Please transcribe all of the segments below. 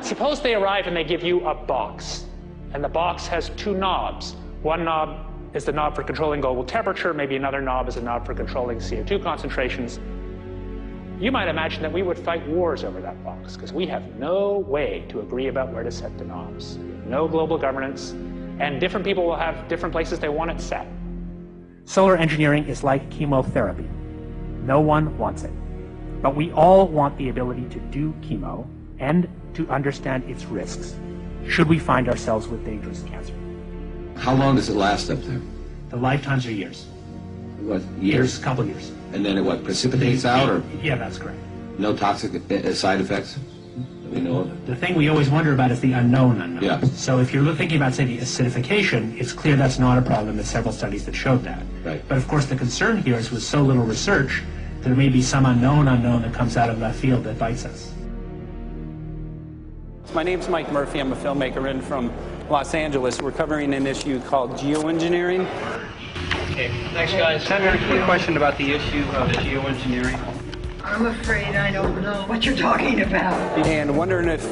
Suppose they arrive and they give you a box, and the box has two knobs. One knob is the knob for controlling global temperature, maybe another knob is a knob for controlling CO2 concentrations. You might imagine that we would fight wars over that box, because we have no way to agree about where to set the knobs. No global governance, and different people will have different places they want it set. Solar engineering is like chemotherapy. No one wants it. But we all want the ability to do chemo and to understand its risks, should we find ourselves with dangerous cancer. How long does it last up there? The lifetimes are years. What, years? A couple years. And then it what, precipitates out, or Yeah, that's correct. no toxic side effects that we know of? The thing we always wonder about is the unknown unknown. Yeah. So if you're thinking about, say, the acidification, it's clear that's not a problem. There's several studies that showed that. Right. But of course the concern here is with so little research, there may be some unknown that comes out of left field that bites us. My name's Mike Murphy. I'm a filmmaker in from Los Angeles. We're covering an issue called geoengineering. Okay, thanks guys. Senator, a quick question about the issue of geoengineering. I'm afraid I don't know what you're talking about. And wondering if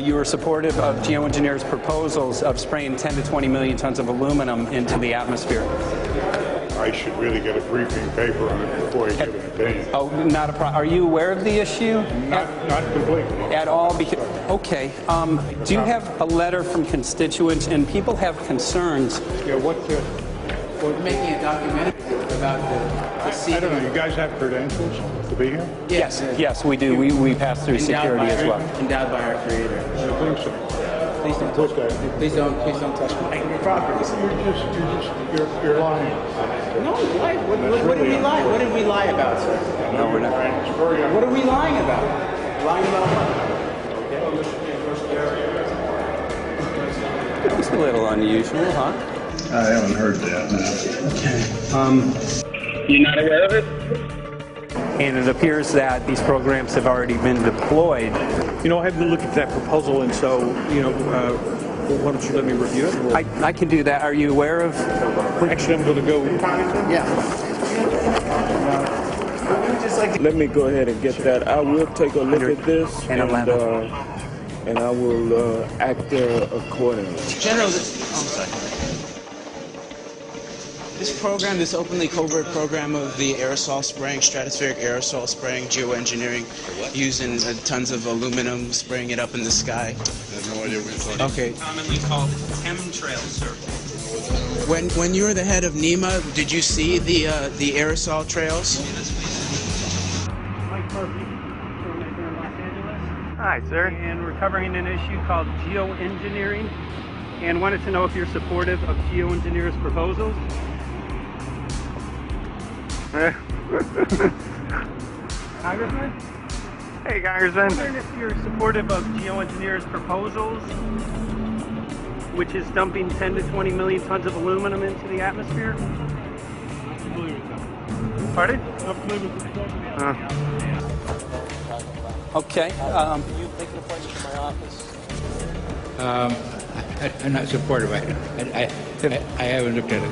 you were supportive of geoengineers' proposals of spraying 10 to 20 million tons of aluminum into the atmosphere. I should really get a briefing paper on it before I give an opinion. Oh, not a problem. Are you aware of the issue? Not completely. At all? Because, okay. Do you have a letter from constituents, and people have concerns? Yeah, what's the... We're making a documentary about the I don't know, you guys have credentials to be here? Yes, yes, we do. We pass through security as well. Endowed by our creator. I think so. Please don't Look touch at it. Please don't touch my property. You're lying. No, why? What did we lie? What did we lie about, sir? No, we're not. What are we lying about? Lying about what? It's a little unusual, huh? I haven't heard that. Okay. You're not aware of it? And it appears that these programs have already been deployed. You know, I haven't looked at that proposal, and so, you know, why don't you let me review it? I can do that. Are you aware of? Actually, I'm going to go. Yeah. Let me go ahead and get that. I will take a look at this, and I will act accordingly. General, this program, this openly covert program of the aerosol spraying, stratospheric aerosol spraying, geoengineering, using tons of aluminum, spraying it up in the sky. I have no idea what you're talking about. Okay. Commonly called chemtrails, sir. When you were the head of NEMA, did you see the aerosol trails? Mike Murphy, filmmaker in Los Angeles. Hi, sir. And we're covering an issue called geoengineering, and wanted to know if you're supportive of geoengineers' proposals. Congressman? Hey, Congressman. I'm wondering if you're supportive of geoengineers' proposals, which is dumping 10 to 20 million tons of aluminum into the atmosphere. Pardon? Okay. You make an appointment to my office. I'm not supportive of it. I haven't looked at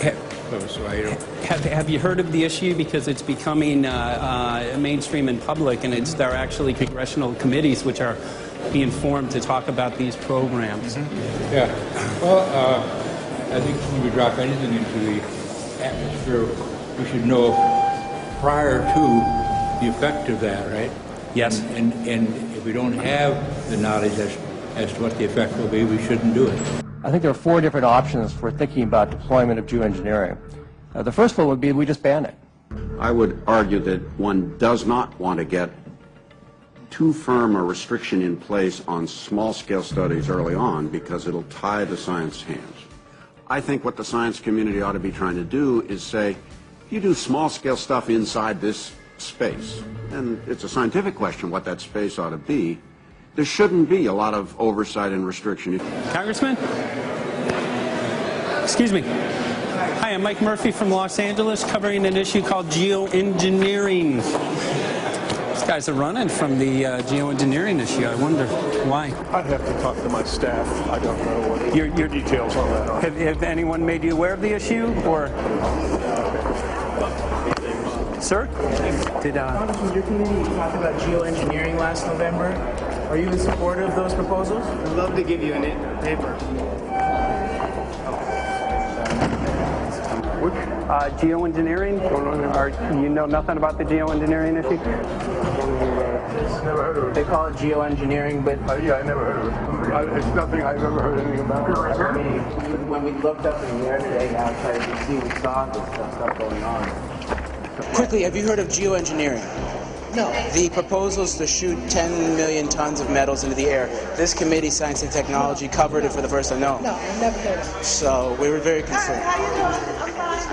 it close, so I don't. Have you heard of the issue? Because it's becoming mainstream in public, and there are actually congressional committees which are being formed to talk about these programs. Mm-hmm. Yeah. Well, I think when we drop anything into the atmosphere, we should know prior to the effect of that, right? Yes. And if we don't have the knowledge as to what the effect will be, we shouldn't do it. I think there are 4 different options for thinking about deployment of geoengineering. The first one would be we just ban it. I would argue that one does not want to get too firm a restriction in place on small-scale studies early on because it'll tie the science hands. I think what the science community ought to be trying to do is say, you do small-scale stuff inside this space, and it's a scientific question what that space ought to be. There shouldn't be a lot of oversight and restriction. Congressman? Excuse me. Hi, I'm Mike Murphy from Los Angeles, covering an issue called geoengineering. These guys are running from the geoengineering issue. I wonder why. I'd have to talk to my staff. I don't know what the details on that are. Have anyone made you aware of the issue, or? Sir? Congressman, your committee talked about geoengineering last November. Are you in support of those proposals? I'd love to give you a paper. Geoengineering? You know nothing about the geoengineering issue? Never heard of it. They call it geoengineering, but Yeah, I never heard of it. It's nothing I've ever heard anything about. when we looked up in the air today outside DC, we saw this stuff going on. Quickly, have you heard of geoengineering? No. The proposals to shoot 10 million tons of metals into the air. This committee, Science and Technology, covered it for the first time. No. No, I've never heard of it. So we were very concerned. How you doing? I'm fine.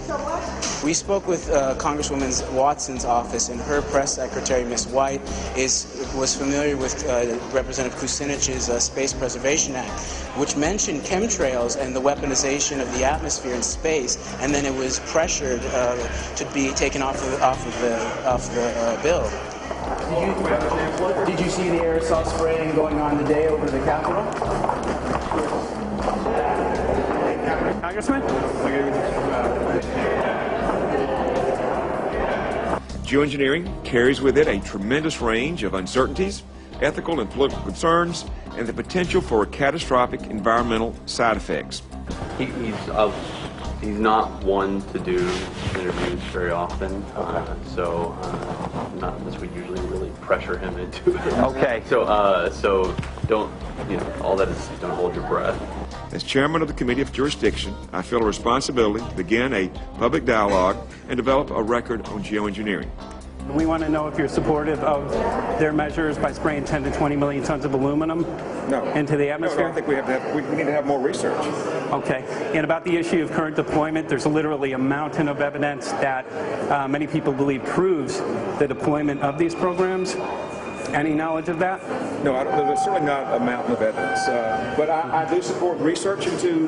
So what? We spoke with Congresswoman Watson's office, and her press secretary, Ms. White, was familiar with Representative Kucinich's Space Preservation Act, which mentioned chemtrails and the weaponization of the atmosphere in space, and then it was pressured to be taken off the bill. Did you see the aerosol spraying going on today over the Capitol? Congressman? Geoengineering carries with it a tremendous range of uncertainties, ethical and political concerns, and the potential for catastrophic environmental side effects. He's not one to do interviews very often, so not unless we usually really pressure him into it. Okay. So don't, all that is, don't hold your breath. As chairman of the Committee of Jurisdiction, I feel a responsibility to begin a public dialogue and develop a record on geoengineering. We want to know if you're supportive of their measures by spraying 10 to 20 million tons of aluminum into the atmosphere? No, I think we need to have more research. Okay. And about the issue of current deployment, there's literally a mountain of evidence that many people believe proves the deployment of these programs. Any knowledge of that? No, there's certainly not a mountain of evidence. But I do support research into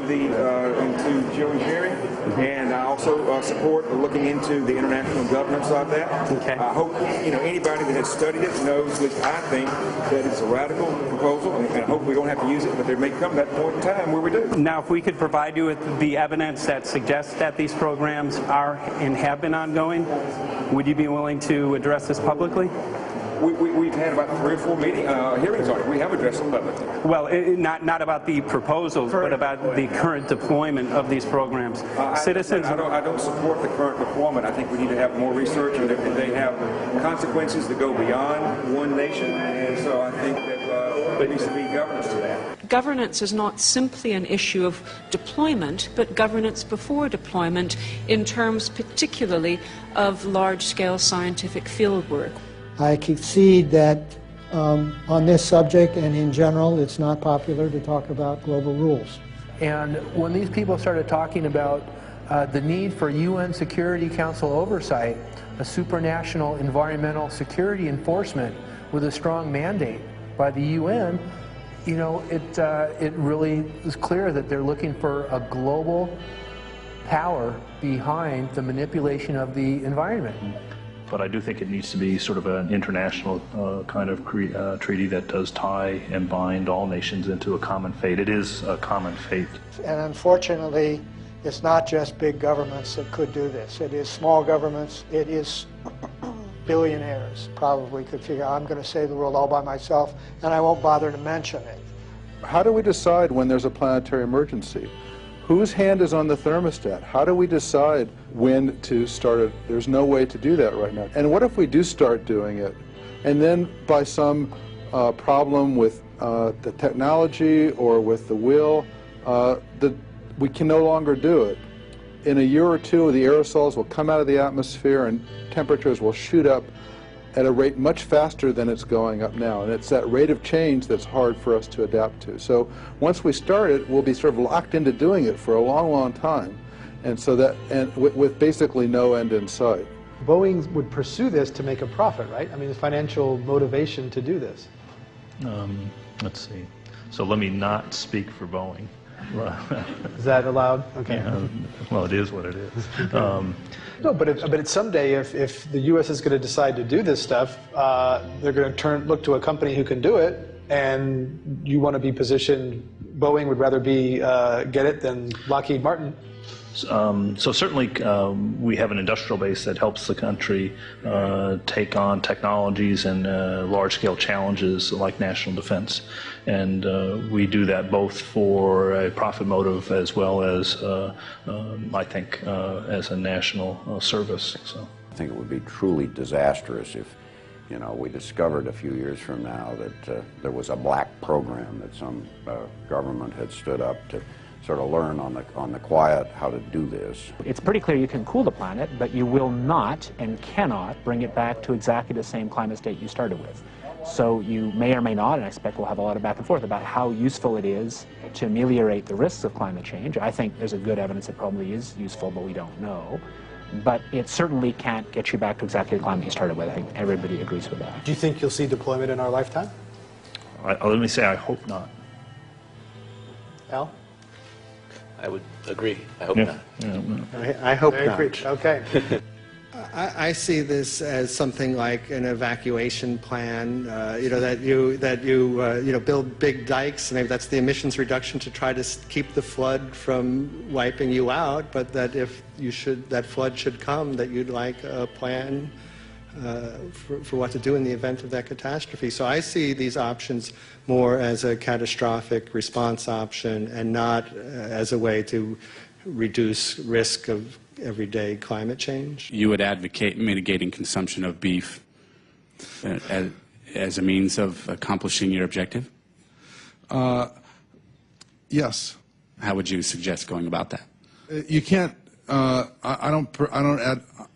geoengineering, and I also support looking into the international governance of that. Okay. I hope anybody that has studied it knows, at least I think, that it's a radical proposal, and I hope we don't have to use it, but there may come that point in time where we do. Now, if we could provide you with the evidence that suggests that these programs are and have been ongoing, would you be willing to address this publicly? We've had about 3 or 4 hearings on it. We have addressed them publicly. Well, not about the proposals, but about the current deployment of these programs. Citizens. I don't support the current deployment. I think we need to have more research, and they have consequences that go beyond one nation, and so I think that there needs to be governance to that. Governance is not simply an issue of deployment, but governance before deployment in terms particularly of large-scale scientific fieldwork. I concede that on this subject and in general, it's not popular to talk about global rules. And when these people started talking about the need for UN Security Council oversight, a supranational environmental security enforcement with a strong mandate by the UN, it really is clear that they're looking for a global power behind the manipulation of the environment. But I do think it needs to be sort of an international kind of treaty that does tie and bind all nations into a common fate. It is a common fate. And unfortunately, it's not just big governments that could do this. It is small governments. It is billionaires probably could figure out, I'm going to save the world all by myself, and I won't bother to mention it. How do we decide when there's a planetary emergency? Whose hand is on the thermostat? How do we decide when to start it? There's no way to do that right now. And what if we do start doing it, and then by some problem with the technology or with the will, we can no longer do it? In a year or two, the aerosols will come out of the atmosphere and temperatures will shoot up at a rate much faster than it's going up now. And it's that rate of change that's hard for us to adapt to. So once we start it, we'll be sort of locked into doing it for a long, long time. And so that, and with basically no end in sight. Boeing would pursue this to make a profit, right? I mean, there's financial motivation to do this. Let's see. So let me not speak for Boeing. Is that allowed? Okay. Yeah, well, it is what it is. No, but someday, if the U.S. is going to decide to do this stuff, they're going to look to a company who can do it, and you want to be positioned. Boeing would rather be get it than Lockheed Martin. So certainly we have an industrial base that helps the country take on technologies and large-scale challenges like national defense. And we do that both for a profit motive as well as, I think, as a national service. So I think it would be truly disastrous if, you know, we discovered a few years from now that there was a black program that some government had stood up to sort of learn on the quiet how to do this. It's pretty clear you can cool the planet, but you will not and cannot bring it back to exactly the same climate state you started with. So you may or may not, and I expect we'll have a lot of back and forth about how useful it is to ameliorate the risks of climate change. I think there's a good evidence it probably is useful, but we don't know. But it certainly can't get you back to exactly the climate you started with. I think everybody agrees with that. Do you think you'll see deployment in our lifetime? Let me say I hope not. Al? I would agree. I hope not. I hope Very not. preached. Okay. I see this as something like an evacuation plan. That you build big dikes, and maybe that's the emissions reduction to try to keep the flood from wiping you out. But that if that flood should come, that you'd like a plan for what to do in the event of that catastrophe. So I see these options more as a catastrophic response option and not as a way to reduce risk of everyday climate change. You would advocate mitigating consumption of beef as a means of accomplishing your objective? Yes. How would you suggest going about that? You can't.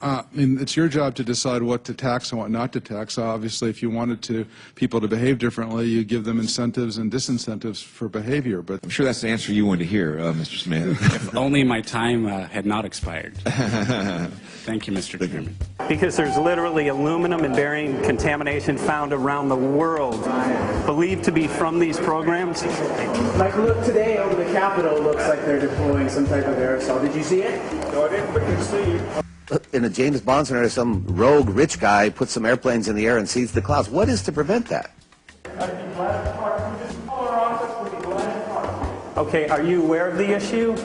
I mean, it's your job to decide what to tax and what not to tax. Obviously, if you wanted people to behave differently, you give them incentives and disincentives for behavior. But I'm sure that's the answer you want to hear, Mr. Smith. If only my time had not expired. Thank you, Mr. Chairman. Because there's literally aluminum and barium contamination found around the world, believed to be from these programs. Like, look, today over the Capitol, looks like they're deploying some type of aerosol. Did you see it? No, I didn't, but you see it. In a James Bond scenario, some rogue rich guy puts some airplanes in the air and sees the clouds. What is to prevent that? Okay, are you aware of the issue?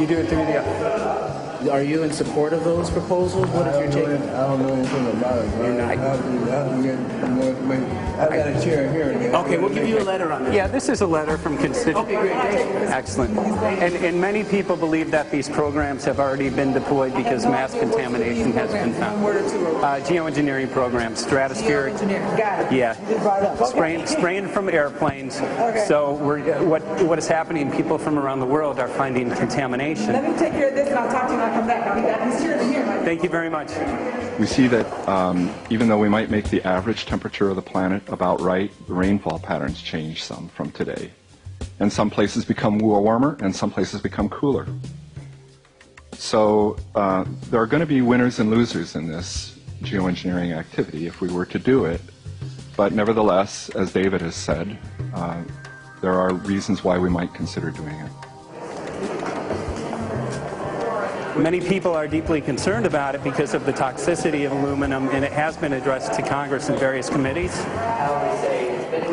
You do it through the... Are you in support of those proposals? What is your take? I don't know anything about it. You're not. I have to get more information. I've got a chair here. Okay, we'll give you a letter on that. Yeah, this is a letter from constituents. Okay, great. Excellent. And many people believe that these programs have already been deployed because mass contamination has been found. Geoengineering programs, stratospheric. Got it. Yeah. Spraying from airplanes. Okay. So what is happening? People from around the world are finding contamination. Let me take care of this and I'll talk to you when I come back. I'll be back. He's here. Thank you very much. We see that even though we might make the average temperature of the planet about right, the rainfall patterns change some from today. And some places become warmer and some places become cooler. So there are going to be winners and losers in this geoengineering activity if we were to do it. But nevertheless, as David has said, there are reasons why we might consider doing it. Many people are deeply concerned about it because of the toxicity of aluminum, and it has been addressed to Congress in various committees.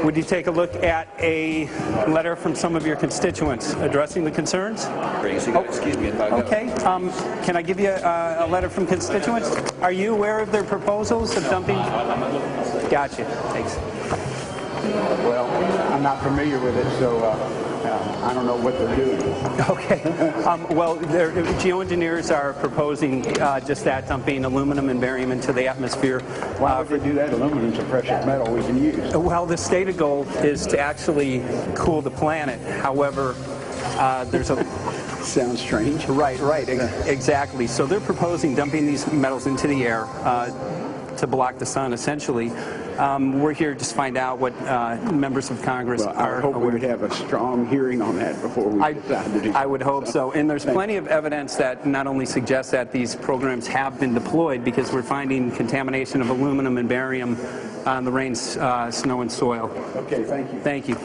Would you take a look at a letter from some of your constituents addressing the concerns? Excuse me. Okay. Can I give you a letter from constituents? Are you aware of their proposals of dumping? Gotcha. Thanks. Well, I'm not familiar with it, so I don't know what they're doing. Okay. Well, geoengineers are proposing just that, dumping aluminum and barium into the atmosphere. Why would they do that? Aluminum's a precious metal we can use. Well, the stated goal is to actually cool the planet. However, there's a... Sounds strange. Right, exactly. So they're proposing dumping these metals into the air to block the sun, essentially. We're here just to find out what members of Congress are. I hope we would have a strong hearing on that before we decide to do I would hope so. And there's plenty of evidence that not only suggests that these programs have been deployed, because we're finding contamination of aluminum and barium on the rain, snow, and soil. Okay, thank you. Thank you.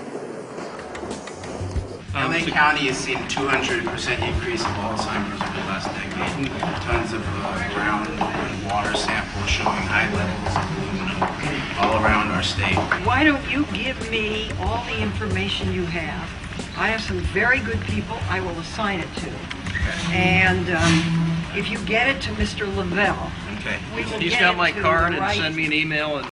LA County has seen a 200% increase of Alzheimer's over the last decade. Tons of ground and water samples showing high levels of aluminum all around our state. Why don't you give me all the information you have I have some very good people I will assign it to. And if you get it to Mr. Lavelle, Okay. we will He's get got it my to card the and right send me an email.